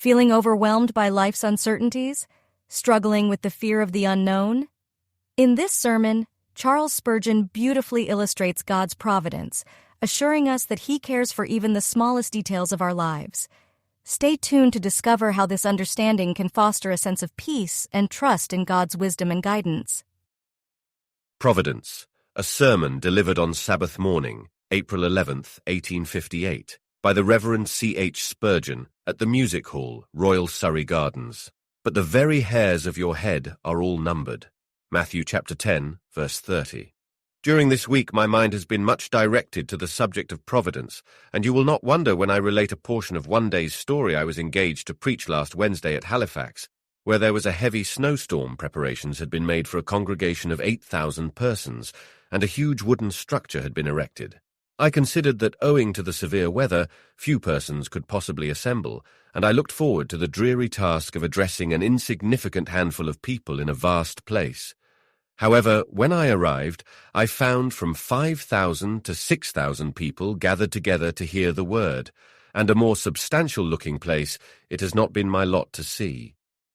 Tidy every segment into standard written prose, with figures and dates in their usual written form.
Feeling overwhelmed by life's uncertainties? Struggling with the fear of the unknown? In this sermon, Charles Spurgeon beautifully illustrates God's providence, assuring us that He cares for even the smallest details of our lives. Stay tuned to discover how this understanding can foster a sense of peace and trust in God's wisdom and guidance. Providence, a sermon delivered on Sabbath morning, April 11th, 1858, by the Reverend C.H. Spurgeon at the Music Hall, Royal Surrey Gardens. But the very hairs of your head are all numbered. Matthew chapter 10, verse 30. During this week my mind has been much directed to the subject of providence, and you will not wonder when I relate a portion of one day's story I was engaged to preach last Wednesday at Halifax, where there was a heavy snowstorm. Preparations had been made for a congregation of 8,000 persons, and a huge wooden structure had been erected. I considered that owing to the severe weather, few persons could possibly assemble, and I looked forward to the dreary task of addressing an insignificant handful of people in a vast place. However, when I arrived, I found from 5,000 to 6,000 people gathered together to hear the word, and a more substantial-looking place it has not been my lot to see.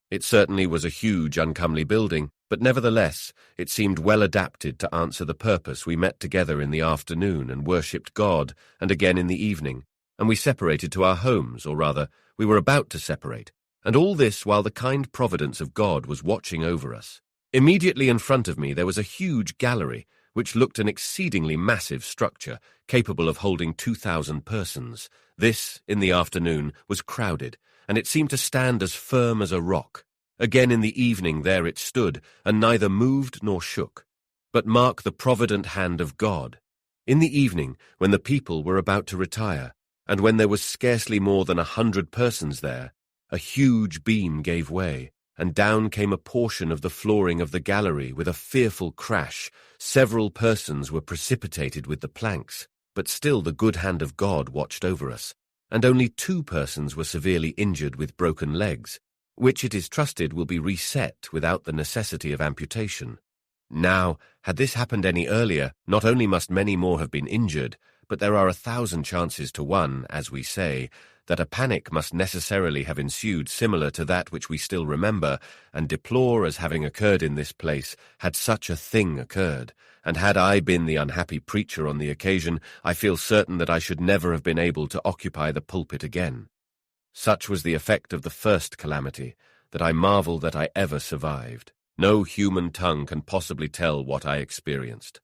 It certainly was a huge, uncomely building, but nevertheless it seemed well adapted to answer the purpose. We met together in the afternoon and worshipped God, and again in the evening, and we separated to our homes, or rather, we were about to separate, and all this while the kind providence of God was watching over us. Immediately in front of me there was a huge gallery, which looked an exceedingly massive structure, capable of holding 2,000 persons. This, in the afternoon, was crowded, and it seemed to stand as firm as a rock. Again in the evening there it stood, and neither moved nor shook. But mark the provident hand of God. In the evening, when the people were about to retire, and when there was scarcely more than 100 persons there, a huge beam gave way, and down came a portion of the flooring of the gallery with a fearful crash. Several persons were precipitated with the planks, but still the good hand of God watched over us, and only 2 persons were severely injured with broken legs, which it is trusted will be reset without the necessity of amputation. Now, had this happened any earlier, not only must many more have been injured, but there are 1,000 chances to 1, as we say, that a panic must necessarily have ensued similar to that which we still remember and deplore as having occurred in this place, had such a thing occurred, and had I been the unhappy preacher on the occasion, I feel certain that I should never have been able to occupy the pulpit again. Such was the effect of the first calamity, that I marvel that I ever survived. No human tongue can possibly tell what I experienced.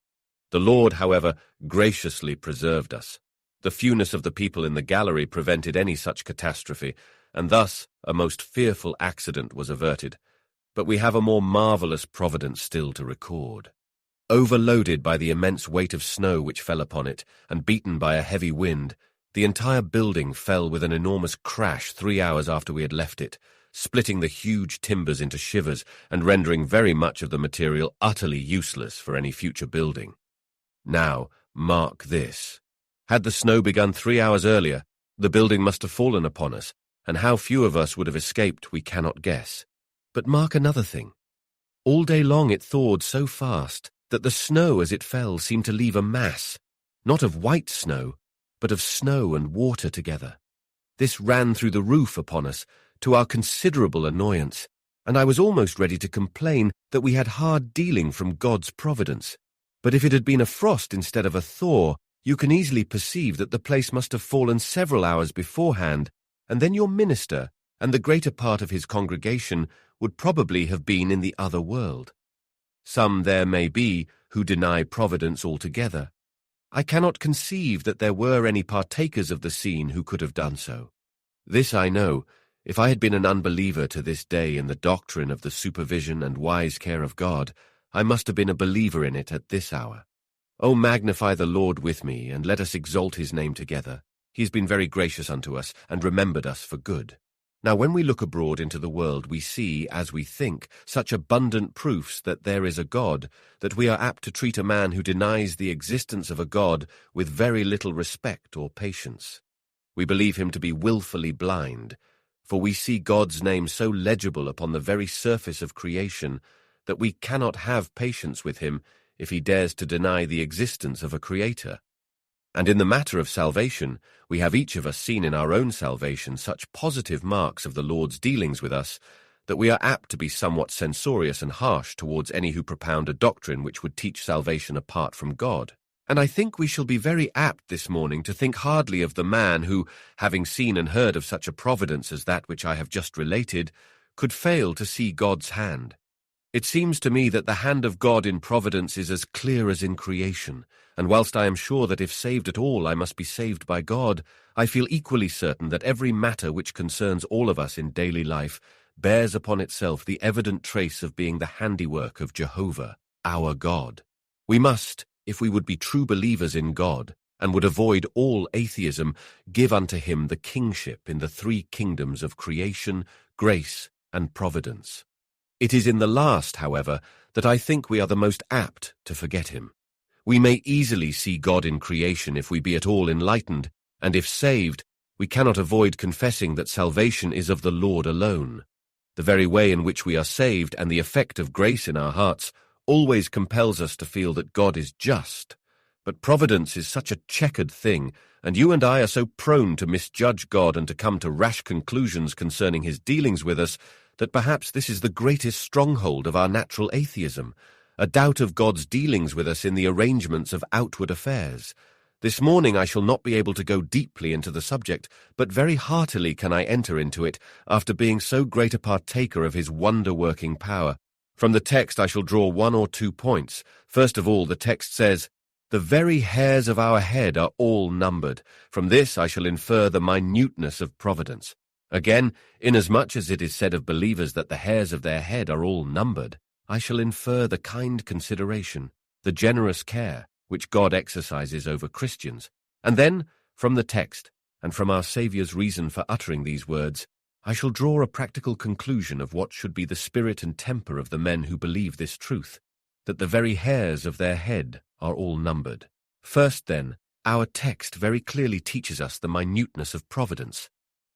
The Lord, however, graciously preserved us. The fewness of the people in the gallery prevented any such catastrophe, and thus a most fearful accident was averted. But we have a more marvelous providence still to record. Overloaded by the immense weight of snow which fell upon it, and beaten by a heavy wind, the entire building fell with an enormous crash 3 hours after we had left it, splitting the huge timbers into shivers and rendering very much of the material utterly useless for any future building. Now, mark this. Had the snow begun 3 hours earlier, the building must have fallen upon us, and how few of us would have escaped we cannot guess. But mark another thing. All day long it thawed so fast that the snow as it fell seemed to leave a mass, not of white snow, but of snow and water together. This ran through the roof upon us, to our considerable annoyance, and I was almost ready to complain that we had hard dealing from God's providence. But if it had been a frost instead of a thaw, you can easily perceive that the place must have fallen several hours beforehand, and then your minister and the greater part of his congregation would probably have been in the other world. Some there may be who deny providence altogether. I cannot conceive that there were any partakers of the scene who could have done so. This I know, if I had been an unbeliever to this day in the doctrine of the supervision and wise care of God, I must have been a believer in it at this hour. O magnify the Lord with me, and let us exalt his name together. He has been very gracious unto us, and remembered us for good. Now when we look abroad into the world, we see, as we think, such abundant proofs that there is a God, that we are apt to treat a man who denies the existence of a God with very little respect or patience. We believe him to be willfully blind, for we see God's name so legible upon the very surface of creation that we cannot have patience with him if he dares to deny the existence of a creator. And in the matter of salvation, we have each of us seen in our own salvation such positive marks of the Lord's dealings with us that we are apt to be somewhat censorious and harsh towards any who propound a doctrine which would teach salvation apart from God. And I think we shall be very apt this morning to think hardly of the man who, having seen and heard of such a providence as that which I have just related, could fail to see God's hand. It seems to me that the hand of God in providence is as clear as in creation, and whilst I am sure that if saved at all I must be saved by God, I feel equally certain that every matter which concerns all of us in daily life bears upon itself the evident trace of being the handiwork of Jehovah, our God. We must, if we would be true believers in God, and would avoid all atheism, give unto him the kingship in the three kingdoms of creation, grace, and providence. It is in the last, however, that I think we are the most apt to forget him. We may easily see God in creation if we be at all enlightened, and if saved, we cannot avoid confessing that salvation is of the Lord alone. The very way in which we are saved and the effect of grace in our hearts always compels us to feel that God is just. But providence is such a checkered thing, and you and I are so prone to misjudge God and to come to rash conclusions concerning his dealings with us, that perhaps this is the greatest stronghold of our natural atheism, a doubt of God's dealings with us in the arrangements of outward affairs. This morning I shall not be able to go deeply into the subject, but very heartily can I enter into it, after being so great a partaker of his wonder-working power. From the text I shall draw 1 or 2 points. First of all, the text says, "The very hairs of our head are all numbered." From this I shall infer the minuteness of providence. Again, inasmuch as it is said of believers that the hairs of their head are all numbered, I shall infer the kind consideration, the generous care, which God exercises over Christians. And then, from the text, and from our Saviour's reason for uttering these words, I shall draw a practical conclusion of what should be the spirit and temper of the men who believe this truth, that the very hairs of their head are all numbered. First, then, our text very clearly teaches us the minuteness of providence.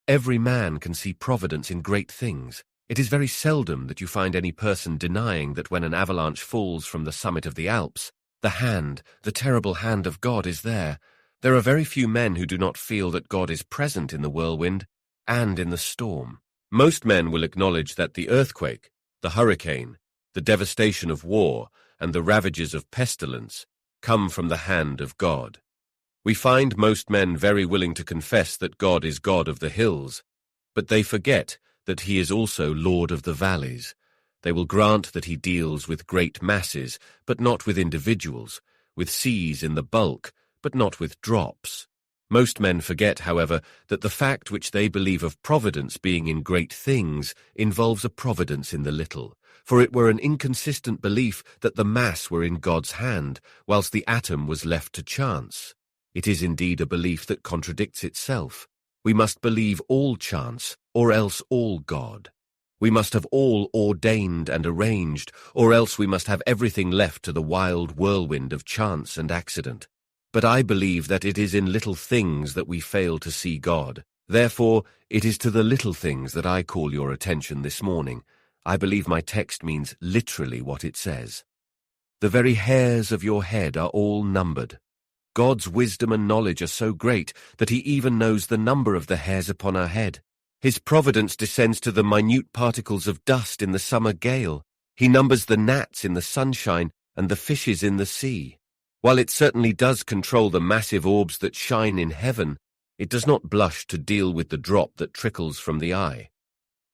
Every man can see providence in great things. It is very seldom that you find any person denying that when an avalanche falls from the summit of the Alps, the terrible hand of God is there. There are very few men who do not feel that God is present in the whirlwind and in the storm. Most men will acknowledge that the earthquake, the hurricane, the devastation of war, and the ravages of pestilence come from the hand of God. We find most men very willing to confess that God is God of the hills, but they forget that he is also Lord of the valleys. They will grant that he deals with great masses, but not with individuals, with seas in the bulk, but not with drops. Most men forget, however, that the fact which they believe of providence being in great things involves a providence in the little, for it were an inconsistent belief that the mass were in God's hand, whilst the atom was left to chance. It is indeed a belief that contradicts itself. We must believe all chance, or else all God. We must have all ordained and arranged, or else we must have everything left to the wild whirlwind of chance and accident. But I believe that it is in little things that we fail to see God. Therefore, it is to the little things that I call your attention this morning. I believe my text means literally what it says. The very hairs of your head are all numbered. God's wisdom and knowledge are so great that he even knows the number of the hairs upon our head. His providence descends to the minute particles of dust in the summer gale. He numbers the gnats in the sunshine and the fishes in the sea. While it certainly does control the massive orbs that shine in heaven, it does not blush to deal with the drop that trickles from the eye.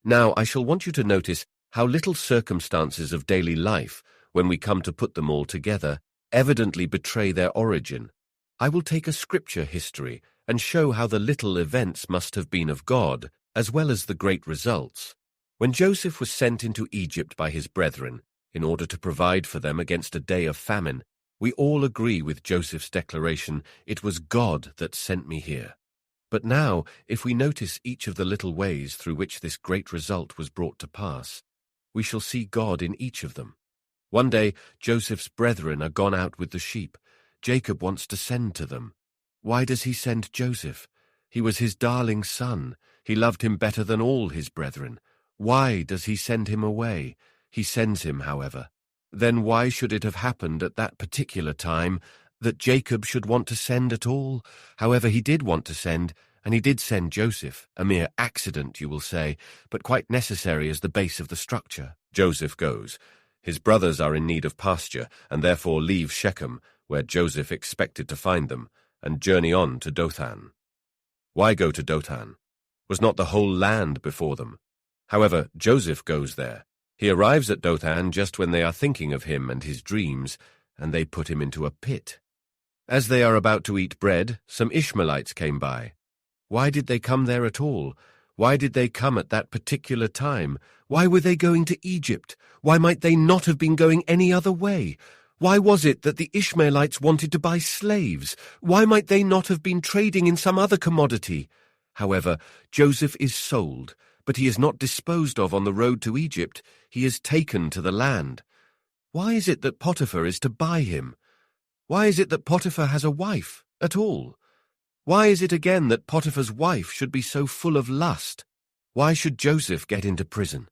Now I shall want you to notice how little circumstances of daily life, when we come to put them all together, evidently betray their origin. I will take a scripture history and show how the little events must have been of God, as well as the great results. When Joseph was sent into Egypt by his brethren, in order to provide for them against a day of famine, we all agree with Joseph's declaration, "It was God that sent me here." But now, if we notice each of the little ways through which this great result was brought to pass, we shall see God in each of them. One day, Joseph's brethren are gone out with the sheep. Jacob wants to send to them. Why does he send Joseph? He was his darling son. He loved him better than all his brethren. Why does he send him away? He sends him, however. Then why should it have happened at that particular time that Jacob should want to send at all. However, he did want to send, and he did send Joseph, a mere accident, you will say, but quite necessary as the base of the structure. Joseph goes. His brothers are in need of pasture, and therefore leave Shechem, where Joseph expected to find them, and journey on to Dothan. Why go to Dothan? Was not the whole land before them? However, Joseph goes there. He arrives at Dothan just when they are thinking of him and his dreams, and they put him into a pit. As they are about to eat bread, some Ishmaelites came by. Why did they come there at all? Why did they come at that particular time? Why were they going to Egypt? Why might they not have been going any other way? Why was it that the Ishmaelites wanted to buy slaves? Why might they not have been trading in some other commodity? However, Joseph is sold, but he is not disposed of on the road to Egypt. He is taken to the land. Why is it that Potiphar is to buy him? Why is it that Potiphar has a wife at all? Why is it again that Potiphar's wife should be so full of lust? Why should Joseph get into prison?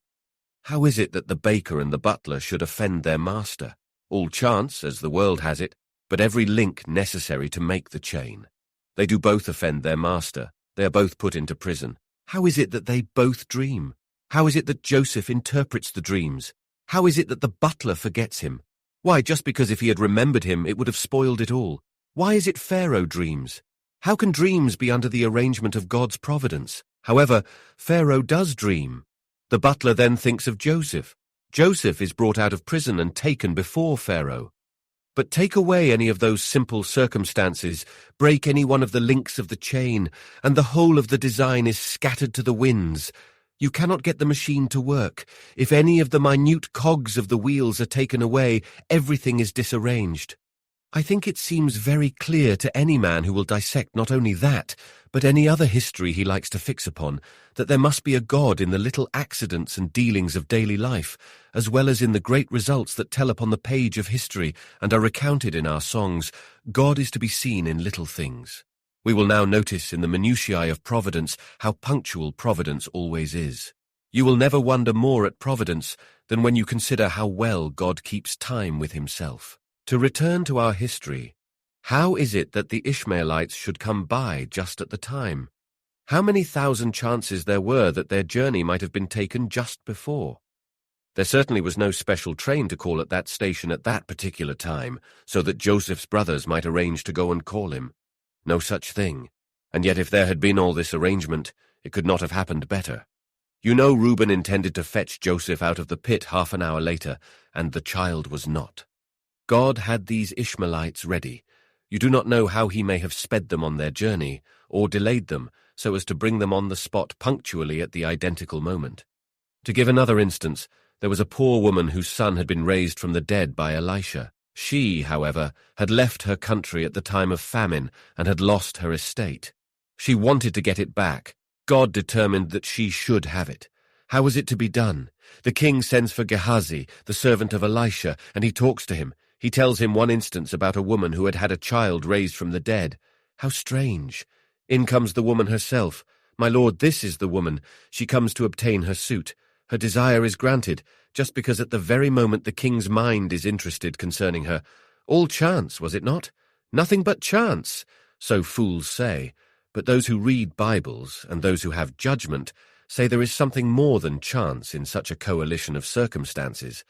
How is it that the baker and the butler should offend their master? All chance, as the world has it, but every link necessary to make the chain. They do both offend their master. They are both put into prison. How is it that they both dream? How is it that Joseph interprets the dreams? How is it that the butler forgets him? Why, just because if he had remembered him, it would have spoiled it all. Why is it Pharaoh dreams? How can dreams be under the arrangement of God's providence? However, Pharaoh does dream. The butler then thinks of Joseph. Joseph is brought out of prison and taken before Pharaoh. But take away any of those simple circumstances, break any one of the links of the chain, and the whole of the design is scattered to the winds. You cannot get the machine to work. If any of the minute cogs of the wheels are taken away, everything is disarranged. I think it seems very clear to any man who will dissect not only that, but any other history he likes to fix upon, that there must be a God in the little accidents and dealings of daily life, as well as in the great results that tell upon the page of history and are recounted in our songs. God is to be seen in little things. We will now notice in the minutiae of Providence how punctual Providence always is. You will never wonder more at Providence than when you consider how well God keeps time with himself. To return to our history, how is it that the Ishmaelites should come by just at the time? How many thousand chances there were that their journey might have been taken just before? There certainly was no special train to call at that station at that particular time, so that Joseph's brothers might arrange to go and call him. No such thing. And yet if there had been all this arrangement, it could not have happened better. You know Reuben intended to fetch Joseph out of the pit half an hour later, and the child was not. God had these Ishmaelites ready. You do not know how he may have sped them on their journey, or delayed them, so as to bring them on the spot punctually at the identical moment. To give another instance, there was a poor woman whose son had been raised from the dead by Elisha. She, however, had left her country at the time of famine and had lost her estate. She wanted to get it back. God determined that she should have it. How was it to be done? The king sends for Gehazi, the servant of Elisha, and he talks to him. He tells him one instance about a woman who had had a child raised from the dead. How strange. In comes the woman herself. My lord, this is the woman. She comes to obtain her suit. Her desire is granted, just because at the very moment the king's mind is interested concerning her. All chance, was it not? Nothing but chance, so fools say. But those who read Bibles, and those who have judgment, say there is something more than chance in such a coalition of circumstances.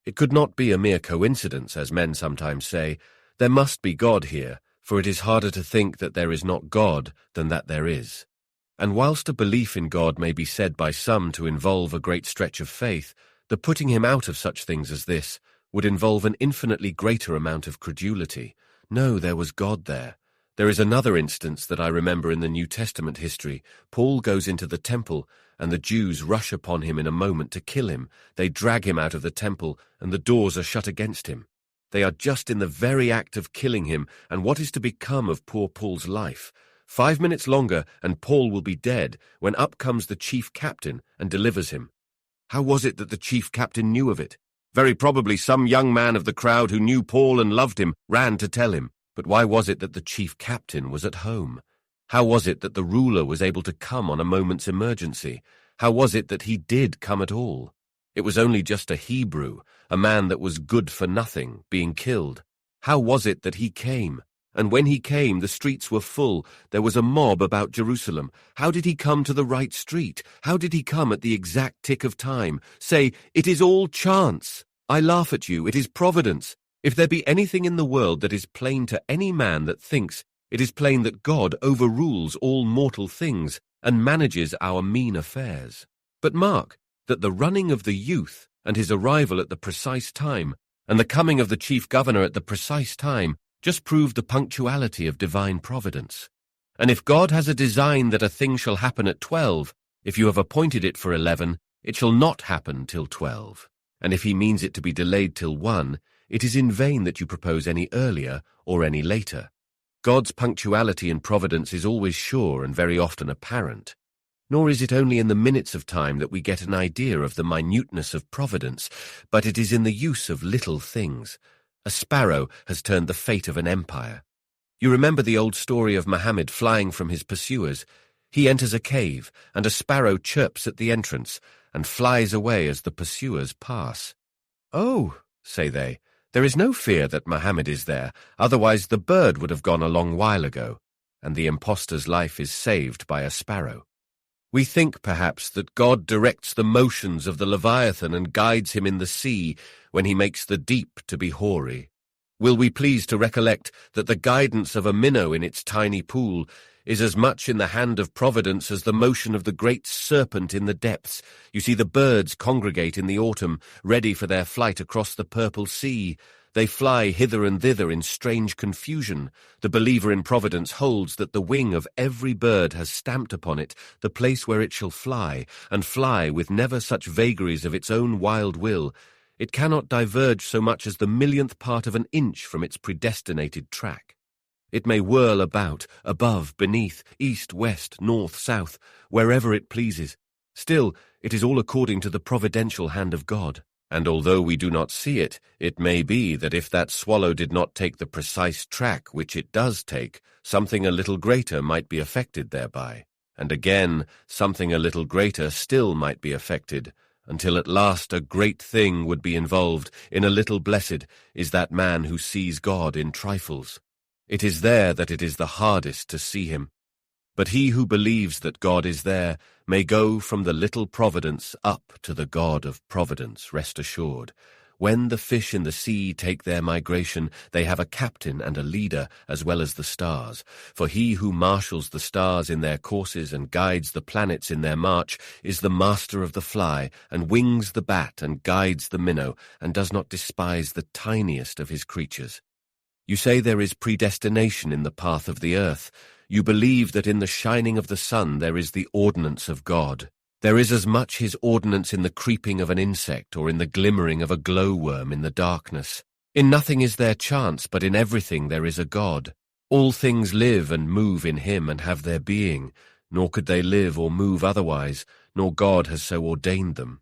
It could not be a mere coincidence, as men sometimes say. There must be God here, for it is harder to think that there is not God than that there is. And whilst a belief in God may be said by some to involve a great stretch of faith, the putting him out of such things as this would involve an infinitely greater amount of credulity. No, there was God there. There is another instance that I remember in the New Testament history. Paul goes into the temple, and the Jews rush upon him in a moment to kill him. They drag him out of the temple, and the doors are shut against him. They are just in the very act of killing him, and what is to become of poor Paul's life? 5 minutes longer, and Paul will be dead, when up comes the chief captain and delivers him. How was it that the chief captain knew of it? Very probably some young man of the crowd who knew Paul and loved him ran to tell him. But why was it that the chief captain was at home? How was it that the ruler was able to come on a moment's emergency? How was it that he did come at all? It was only just a Hebrew, a man that was good for nothing, being killed. How was it that he came? And when he came, the streets were full. There was a mob about Jerusalem. How did he come to the right street? How did he come at the exact tick of time? Say, it is all chance. I laugh at you. It is providence. If there be anything in the world that is plain to any man that thinks, it is plain that God overrules all mortal things and manages our mean affairs. But mark that the running of the youth and his arrival at the precise time and the coming of the chief governor at the precise time just proved the punctuality of divine providence. And if God has a design that a thing shall happen at 12, if you have appointed it for 11, it shall not happen till 12. And if he means it to be delayed till 1, it is in vain that you propose any earlier or any later. God's punctuality and providence is always sure and very often apparent. Nor is it only in the minutes of time that we get an idea of the minuteness of providence, but it is in the use of little things. A sparrow has turned the fate of an empire. You remember the old story of Muhammad flying from his pursuers. He enters a cave, and a sparrow chirps at the entrance, and flies away as the pursuers pass. "Oh," say they, "there is no fear that Muhammad is there, otherwise the bird would have gone a long while ago," and the impostor's life is saved by a sparrow. We think, perhaps, that God directs the motions of the Leviathan and guides him in the sea when he makes the deep to be hoary. Will we please to recollect that the guidance of a minnow in its tiny pool is as much in the hand of providence as the motion of the great serpent in the depths. You see the birds congregate in the autumn, ready for their flight across the purple sea. They fly hither and thither in strange confusion. The believer in providence holds that the wing of every bird has stamped upon it the place where it shall fly, and fly with never such vagaries of its own wild will. It cannot diverge so much as the millionth part of an inch from its predestinated track. It may whirl about, above, beneath, east, west, north, south, wherever it pleases. Still, it is all according to the providential hand of God. And although we do not see it, it may be that if that swallow did not take the precise track which it does take, something a little greater might be affected thereby. And again, something a little greater still might be affected, until at last a great thing would be involved. In a little blessed is that man who sees God in trifles. It is there that it is the hardest to see him. But he who believes that God is there may go from the little providence up to the God of providence, rest assured. When the fish in the sea take their migration, they have a captain and a leader as well as the stars. For he who marshals the stars in their courses and guides the planets in their march is the master of the fly, and wings the bat and guides the minnow, and does not despise the tiniest of his creatures. You say there is predestination in the path of the earth. You believe that in the shining of the sun there is the ordinance of God. There is as much his ordinance in the creeping of an insect or in the glimmering of a glowworm in the darkness. In nothing is there chance, but in everything there is a God. All things live and move in him and have their being, nor could they live or move otherwise, nor God has so ordained them.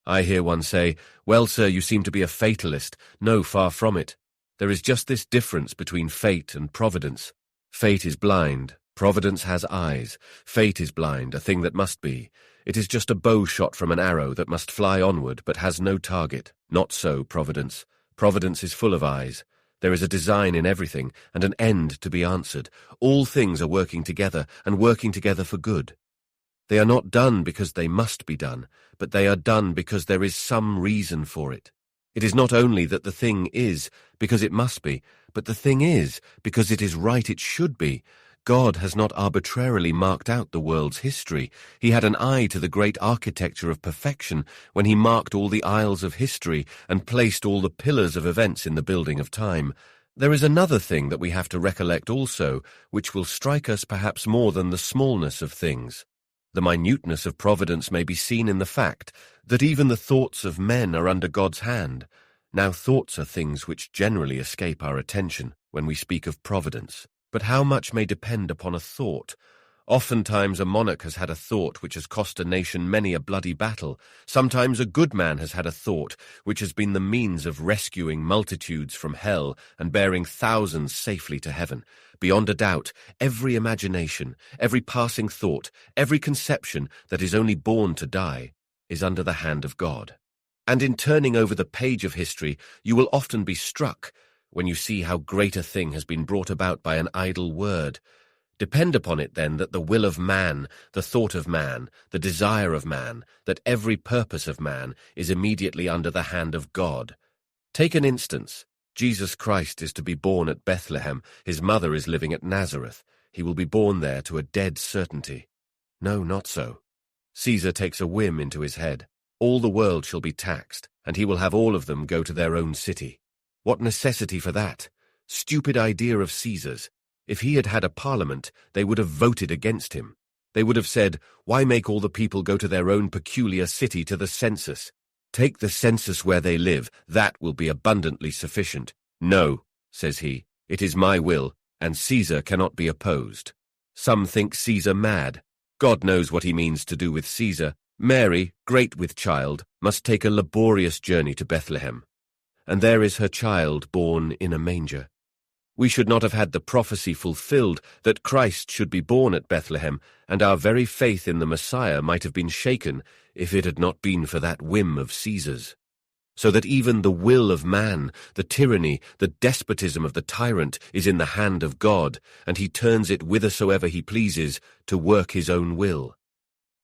I hear one say, "Well, sir, you seem to be a fatalist." No, far from it. There is just this difference between fate and providence. Fate is blind, providence has eyes. Fate is blind, a thing that must be. It is just a bow shot from an arrow that must fly onward but has no target. Not so providence. Providence is full of eyes. There is a design in everything and an end to be answered. All things are working together and working together for good. They are not done because they must be done, but they are done because there is some reason for it. It is not only that the thing is because it must be, but the thing is because it is right it should be. God has not arbitrarily marked out the world's history. He had an eye to the great architecture of perfection when he marked all the aisles of history and placed all the pillars of events in the building of time. There is another thing that we have to recollect also, which will strike us perhaps more than the smallness of things. The minuteness of providence may be seen in the fact that even the thoughts of men are under God's hand. Now, thoughts are things which generally escape our attention when we speak of providence. But how much may depend upon a thought? Oftentimes a monarch has had a thought which has cost a nation many a bloody battle. Sometimes a good man has had a thought which has been the means of rescuing multitudes from hell and bearing thousands safely to heaven. Beyond a doubt, every imagination, every passing thought, every conception that is only born to die is under the hand of God. And in turning over the page of history, you will often be struck when you see how great a thing has been brought about by an idle word. Depend upon it, then, that the will of man, the thought of man, the desire of man, that every purpose of man is immediately under the hand of God. Take an instance. Jesus Christ is to be born at Bethlehem. His mother is living at Nazareth. He will be born there to a dead certainty. No, not so. Caesar takes a whim into his head. All the world shall be taxed, and he will have all of them go to their own city. What necessity for that? Stupid idea of Caesar's. If he had had a parliament, they would have voted against him. They would have said, "Why make all the people go to their own peculiar city to the census? Take the census where they live, that will be abundantly sufficient." "No," says he, "it is my will, and Caesar cannot be opposed." Some think Caesar mad. God knows what he means to do with Caesar. Mary, great with child, must take a laborious journey to Bethlehem. And there is her child born in a manger. We should not have had the prophecy fulfilled that Christ should be born at Bethlehem, and our very faith in the Messiah might have been shaken if it had not been for that whim of Caesar's. So that even the will of man, the tyranny, the despotism of the tyrant is in the hand of God, and he turns it whithersoever he pleases to work his own will.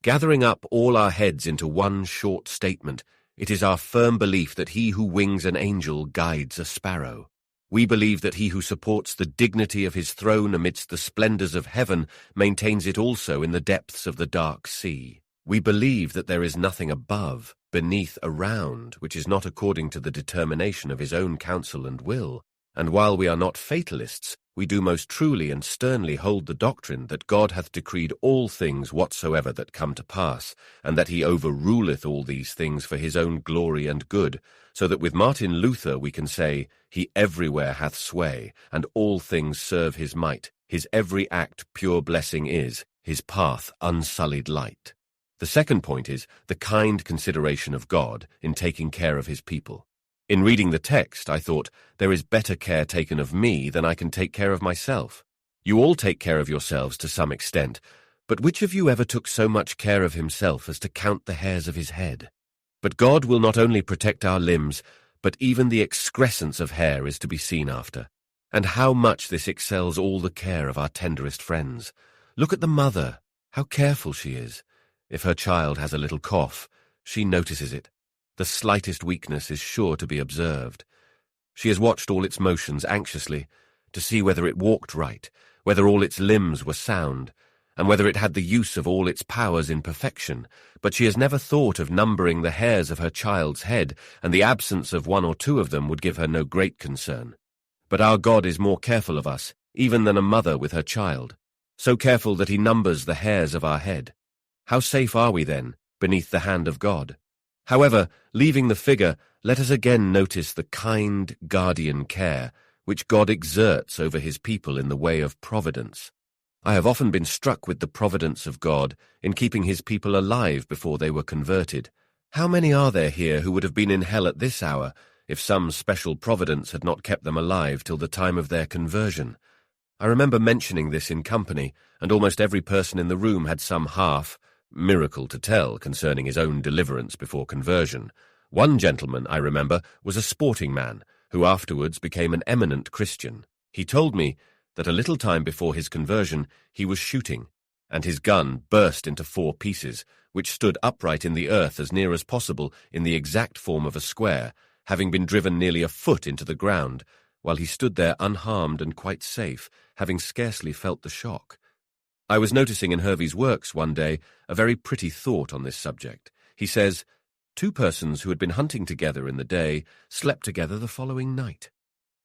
Gathering up all our heads into one short statement, it is our firm belief that he who wings an angel guides a sparrow. We believe that he who supports the dignity of his throne amidst the splendors of heaven maintains it also in the depths of the dark sea. We believe that there is nothing above, beneath, around, which is not according to the determination of his own counsel and will. And while we are not fatalists, we do most truly and sternly hold the doctrine that God hath decreed all things whatsoever that come to pass, and that he overruleth all these things for his own glory and good, so that with Martin Luther we can say, "He everywhere hath sway, and all things serve his might. His every act pure blessing is, his path unsullied light." The second point is the kind consideration of God in taking care of his people. In reading the text, I thought, there is better care taken of me than I can take care of myself. You all take care of yourselves to some extent, but which of you ever took so much care of himself as to count the hairs of his head? But God will not only protect our limbs, but even the excrescence of hair is to be seen after. And how much this excels all the care of our tenderest friends. Look at the mother, how careful she is. If her child has a little cough, she notices it. The slightest weakness is sure to be observed. She has watched all its motions anxiously, to see whether it walked right, whether all its limbs were sound, and whether it had the use of all its powers in perfection, but she has never thought of numbering the hairs of her child's head, and the absence of one or two of them would give her no great concern. But our God is more careful of us, even than a mother with her child, so careful that he numbers the hairs of our head. How safe are we, then, beneath the hand of God? However, leaving the figure, let us again notice the kind guardian care which God exerts over his people in the way of providence. I have often been struck with the providence of God in keeping his people alive before they were converted. How many are there here who would have been in hell at this hour if some special providence had not kept them alive till the time of their conversion? I remember mentioning this in company, and almost every person in the room had some miracle to tell concerning his own deliverance before conversion. One gentleman, I remember, was a sporting man, who afterwards became an eminent Christian. He told me that a little time before his conversion he was shooting, and his gun burst into 4 pieces, which stood upright in the earth as near as possible in the exact form of a square, having been driven nearly a foot into the ground, while he stood there unharmed and quite safe, having scarcely felt the shock. I was noticing in Hervey's works one day a very pretty thought on this subject. He says, 2 persons who had been hunting together in the day slept together the following night.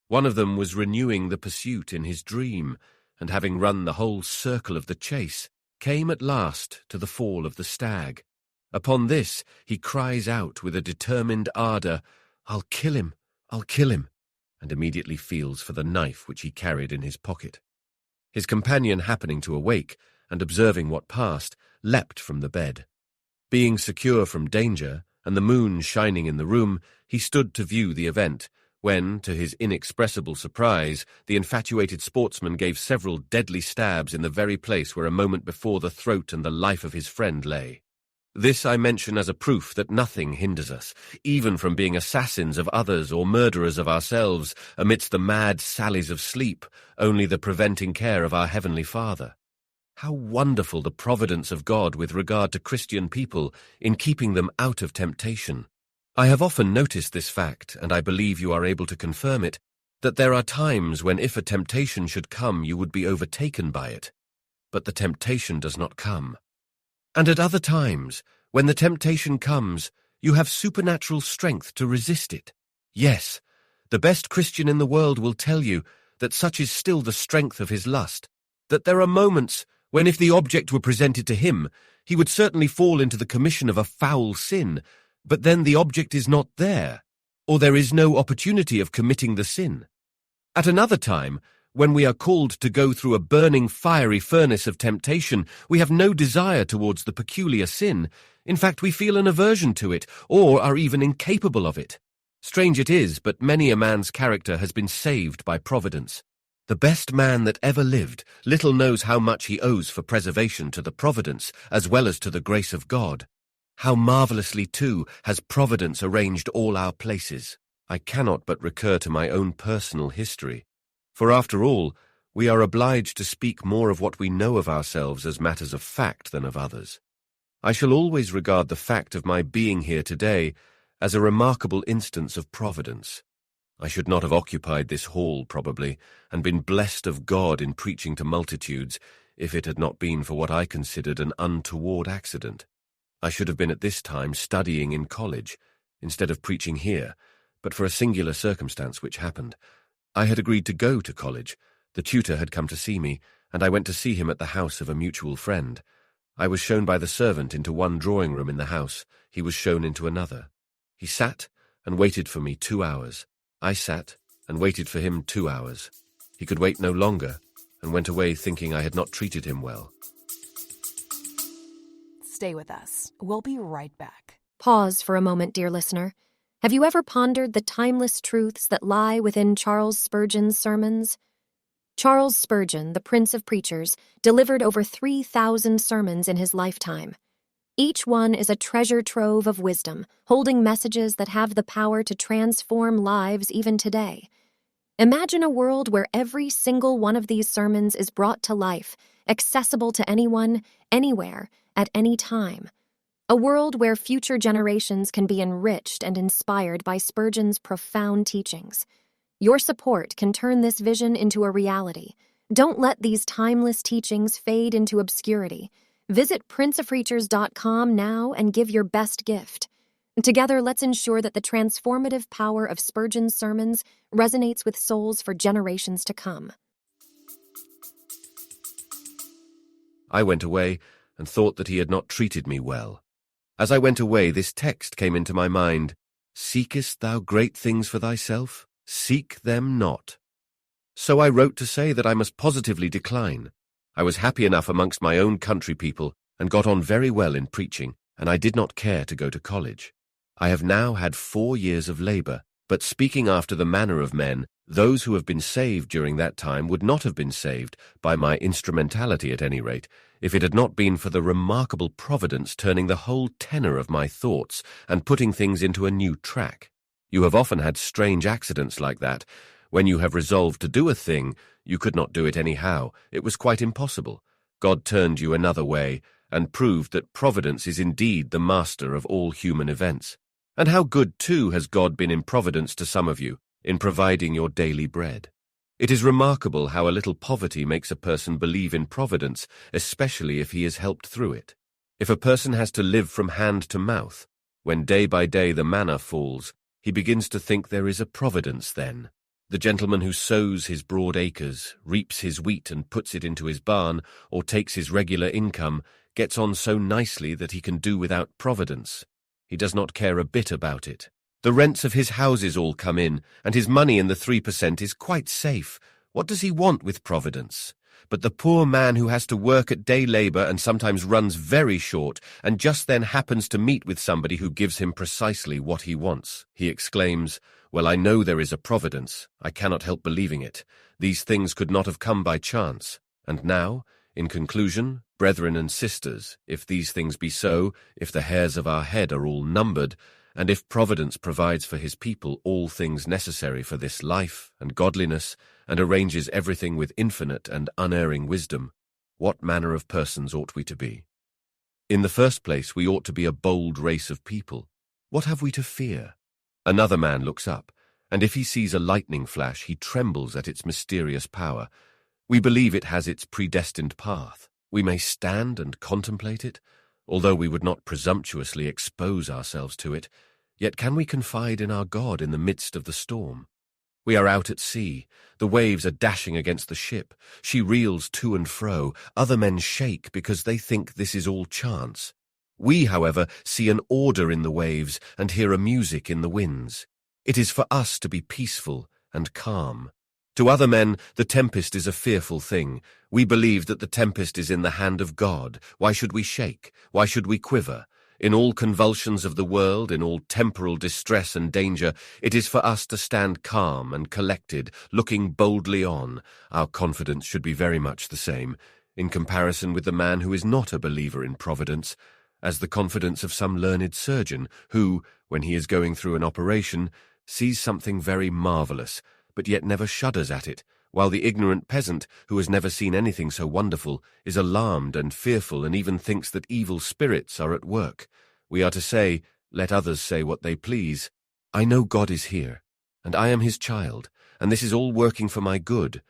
One of them was renewing the pursuit in his dream, and having run the whole circle of the chase, came at last to the fall of the stag. Upon this he cries out with a determined ardour, "I'll kill him, I'll kill him," and immediately feels for the knife which he carried in his pocket. His companion happening to awake, and observing what passed, leapt from the bed. Being secure from danger, and the moon shining in the room, he stood to view the event, when, to his inexpressible surprise, the infatuated sportsman gave several deadly stabs in the very place where a moment before the throat and the life of his friend lay. This I mention as a proof that nothing hinders us, even from being assassins of others or murderers of ourselves amidst the mad sallies of sleep, only the preventing care of our Heavenly Father. How wonderful the providence of God with regard to Christian people in keeping them out of temptation. I have often noticed this fact, and I believe you are able to confirm it, that there are times when if a temptation should come you would be overtaken by it, but the temptation does not come. And at other times, when the temptation comes, you have supernatural strength to resist it. Yes, the best Christian in the world will tell you that such is still the strength of his lust, that there are moments when if the object were presented to him, he would certainly fall into the commission of a foul sin, but then the object is not there, or there is no opportunity of committing the sin. At another time, when we are called to go through a burning fiery furnace of temptation, we have no desire towards the peculiar sin. In fact, we feel an aversion to it, or are even incapable of it. Strange it is, but many a man's character has been saved by providence. The best man that ever lived little knows how much he owes for preservation to the providence as well as to the grace of God. How marvelously, too, has providence arranged all our places. I cannot but recur to my own personal history. For after all, we are obliged to speak more of what we know of ourselves as matters of fact than of others. I shall always regard the fact of my being here today as a remarkable instance of providence. I should not have occupied this hall, probably, and been blessed of God in preaching to multitudes, if it had not been for what I considered an untoward accident. I should have been at this time studying in college, instead of preaching here, but for a singular circumstance which happened. I had agreed to go to college. The tutor had come to see me, and I went to see him at the house of a mutual friend. I was shown by the servant into one drawing-room in the house. He was shown into another. He sat and waited for me 2 hours. I sat and waited for him 2 hours. He could wait no longer, and went away thinking I had not treated him well. Stay with us. We'll be right back. Pause for a moment, dear listener. Have you ever pondered the timeless truths that lie within Charles Spurgeon's sermons? Charles Spurgeon, the Prince of Preachers, delivered over 3,000 sermons in his lifetime. Each one is a treasure trove of wisdom, holding messages that have the power to transform lives even today. Imagine a world where every single one of these sermons is brought to life, accessible to anyone, anywhere, at any time. A world where future generations can be enriched and inspired by Spurgeon's profound teachings. Your support can turn this vision into a reality. Don't let these timeless teachings fade into obscurity. Visit princeofpreachers.com now and give your best gift. Together, let's ensure that the transformative power of Spurgeon's sermons resonates with souls for generations to come. I went away and thought that he had not treated me well. As I went away, this text came into my mind: "Seekest thou great things for thyself? Seek them not." So I wrote to say that I must positively decline. I was happy enough amongst my own country people, and got on very well in preaching, and I did not care to go to college. I have now had 4 years of labor, but speaking after the manner of men, those who have been saved during that time would not have been saved, by my instrumentality at any rate, if it had not been for the remarkable providence turning the whole tenor of my thoughts and putting things into a new track. You have often had strange accidents like that. When you have resolved to do a thing, you could not do it anyhow. It was quite impossible. God turned you another way, and proved that providence is indeed the master of all human events. And how good, too, has God been in providence to some of you, in providing your daily bread. It is remarkable how a little poverty makes a person believe in providence, especially if he is helped through it. If a person has to live from hand to mouth, when day by day the manna falls, he begins to think there is a providence then. The gentleman who sows his broad acres, reaps his wheat and puts it into his barn, or takes his regular income, gets on so nicely that he can do without providence. He does not care a bit about it. The rents of his houses all come in, and his money in the 3% is quite safe. What does he want with providence? But the poor man who has to work at day labor and sometimes runs very short, and just then happens to meet with somebody who gives him precisely what he wants, he exclaims, "Well, I know there is a providence. I cannot help believing it. These things could not have come by chance. And now, In conclusion, brethren and sisters, if these things be so, if the hairs of our head are all numbered, and if Providence provides for his people all things necessary for this life and godliness, and arranges everything with infinite and unerring wisdom, what manner of persons ought we to be? In the first place, we ought to be a bold race of people. What have we to fear? Another man looks up, and if he sees a lightning flash, he trembles at its mysterious power. We believe it has its predestined path. We may stand and contemplate it, although we would not presumptuously expose ourselves to it. Yet can we confide in our God in the midst of the storm? We are out at sea. The waves are dashing against the ship. She reels to and fro. Other men shake because they think this is all chance. We, however, see an order in the waves and hear a music in the winds. It is for us to be peaceful and calm. To other men, the tempest is a fearful thing. We believe that the tempest is in the hand of God. Why should we shake? Why should we quiver? In all convulsions of the world, in all temporal distress and danger, it is for us to stand calm and collected, looking boldly on. Our confidence should be very much the same, in comparison with the man who is not a believer in Providence, as the confidence of some learned surgeon who, when he is going through an operation, sees something very marvelous, but yet never shudders at it, while the ignorant peasant, who has never seen anything so wonderful, is alarmed and fearful and even thinks that evil spirits are at work. We are to say, let others say what they please. I know God is here, and I am his child, and this is all working for my good.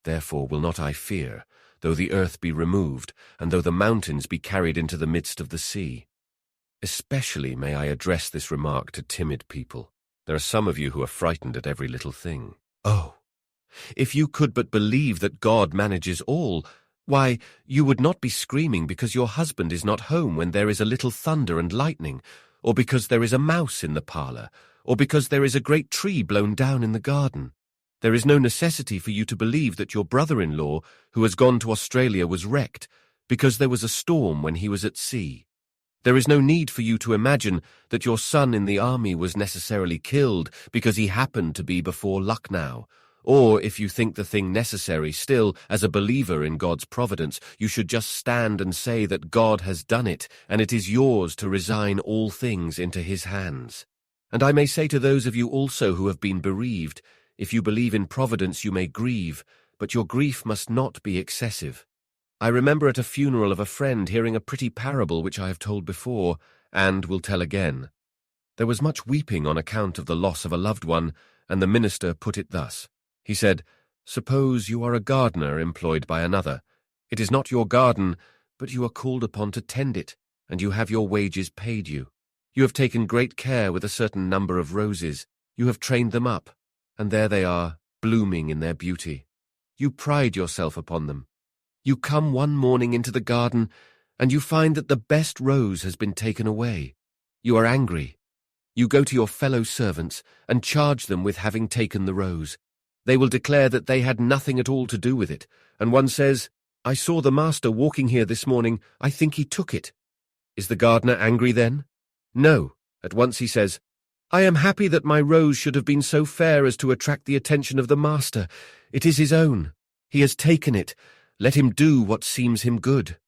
Therefore will not I fear, though the earth be removed, and though the mountains be carried into the midst of the sea. Especially may I address this remark to timid people. There are some of you who are frightened at every little thing. Oh, if you could but believe that God manages all, why, you would not be screaming because your husband is not home when there is a little thunder and lightning, or because there is a mouse in the parlor, or because there is a great tree blown down in the garden. There is no necessity for you to believe that your brother-in-law, who has gone to Australia, was wrecked, because there was a storm when he was at sea. There is no need for you to imagine that your son in the army was necessarily killed because he happened to be before Lucknow. Or, if you think the thing necessary, still, as a believer in God's providence, you should just stand and say that God has done it, and it is yours to resign all things into his hands. And I may say to those of you also who have been bereaved, if you believe in providence you may grieve, but your grief must not be excessive. I remember at a funeral of a friend hearing a pretty parable which I have told before, and will tell again. There was much weeping on account of the loss of a loved one, and the minister put it thus. He said, "Suppose you are a gardener employed by another. It is not your garden, but you are called upon to tend it, and you have your wages paid you. You have taken great care with a certain number of roses. You have trained them up, and there they are, blooming in their beauty. You pride yourself upon them. You come one morning into the garden, and you find that the best rose has been taken away. You are angry. You go to your fellow servants and charge them with having taken the rose. They will declare that they had nothing at all to do with it, and one says, 'I saw the master walking here this morning. I think he took it.' Is the gardener angry then? No. At once he says, 'I am happy that my rose should have been so fair as to attract the attention of the master. It is his own. He has taken it. Let him do what seems him good.'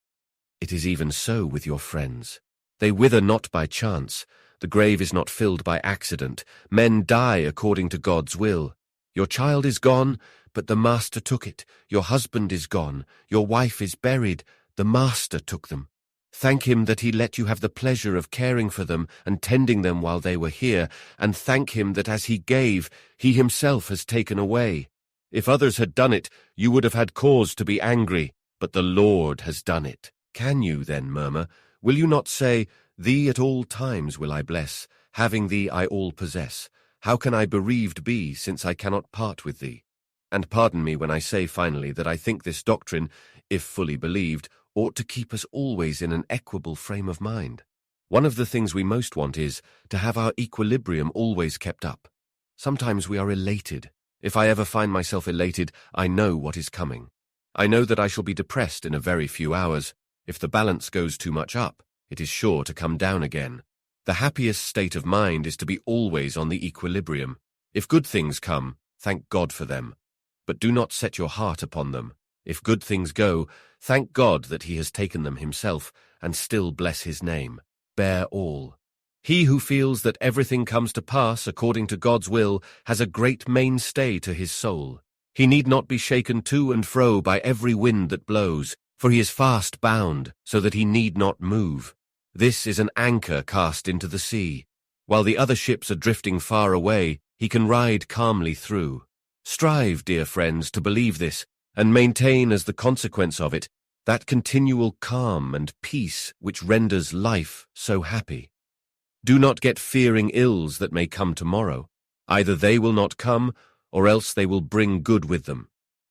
It is even so with your friends. They wither not by chance. The grave is not filled by accident. Men die according to God's will. Your child is gone, but the master took it. Your husband is gone. Your wife is buried. The master took them. Thank him that he let you have the pleasure of caring for them and tending them while they were here, and thank him that as he gave, he himself has taken away. If others had done it, you would have had cause to be angry, but the Lord has done it. Can you then murmur? Will you not say, 'Thee at all times will I bless, having thee I all possess. How can I bereaved be, since I cannot part with thee?' And pardon me when I say finally that I think this doctrine, if fully believed, ought to keep us always in an equable frame of mind. One of the things we most want is to have our equilibrium always kept up. Sometimes we are elated. If I ever find myself elated, I know what is coming. I know that I shall be depressed in a very few hours. If the balance goes too much up, it is sure to come down again. The happiest state of mind is to be always on the equilibrium. If good things come, thank God for them. But do not set your heart upon them. If good things go, thank God that he has taken them himself, and still bless his name. Bear all. He who feels that everything comes to pass according to God's will has a great mainstay to his soul. He need not be shaken to and fro by every wind that blows, for he is fast bound, so that he need not move. This is an anchor cast into the sea. While the other ships are drifting far away, he can ride calmly through. Strive, dear friends, to believe this, and maintain as the consequence of it that continual calm and peace which renders life so happy. Do not get fearing ills that may come tomorrow. Either they will not come, or else they will bring good with them.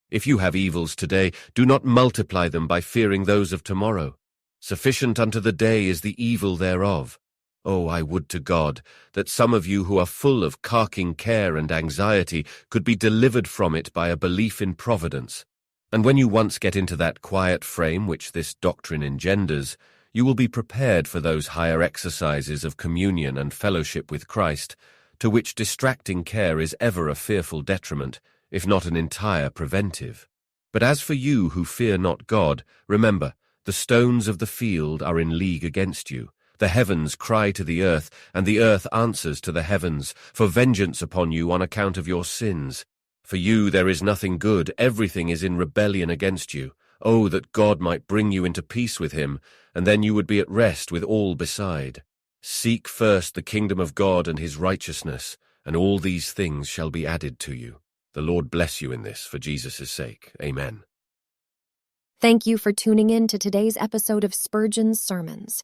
If you have evils today, do not multiply them by fearing those of tomorrow. Sufficient unto the day is the evil thereof. Oh, I would to God that some of you who are full of carking care and anxiety could be delivered from it by a belief in Providence. And when you once get into that quiet frame which this doctrine engenders, you will be prepared for those higher exercises of communion and fellowship with Christ, to which distracting care is ever a fearful detriment, if not an entire preventive. But as for you who fear not God, remember, the stones of the field are in league against you. The heavens cry to the earth, and the earth answers to the heavens, for vengeance upon you on account of your sins. For you there is nothing good, everything is in rebellion against you. Oh, that God might bring you into peace with him, and then you would be at rest with all beside. Seek first the kingdom of God and his righteousness, and all these things shall be added to you. The Lord bless you in this, for Jesus' sake. Amen. Thank you for tuning in to today's episode of Spurgeon's Sermons.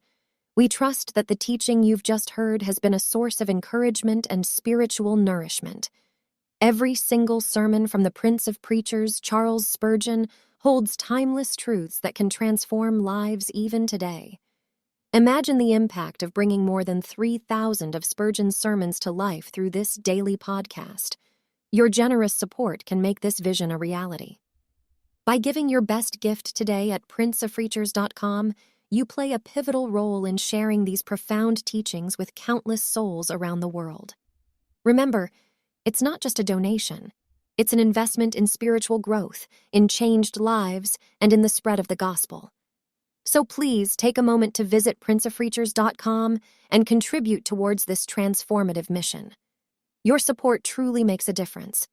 We trust that the teaching you've just heard has been a source of encouragement and spiritual nourishment. Every single sermon from the Prince of Preachers, Charles Spurgeon, holds timeless truths that can transform lives even today. Imagine the impact of bringing more than 3,000 of Spurgeon's sermons to life through this daily podcast. Your generous support can make this vision a reality. By giving your best gift today at princeofpreachers.com, you play a pivotal role in sharing these profound teachings with countless souls around the world. Remember, it's not just a donation. It's an investment in spiritual growth, in changed lives, and in the spread of the gospel. So please take a moment to visit princeofpreachers.com and contribute towards this transformative mission. Your support truly makes a difference,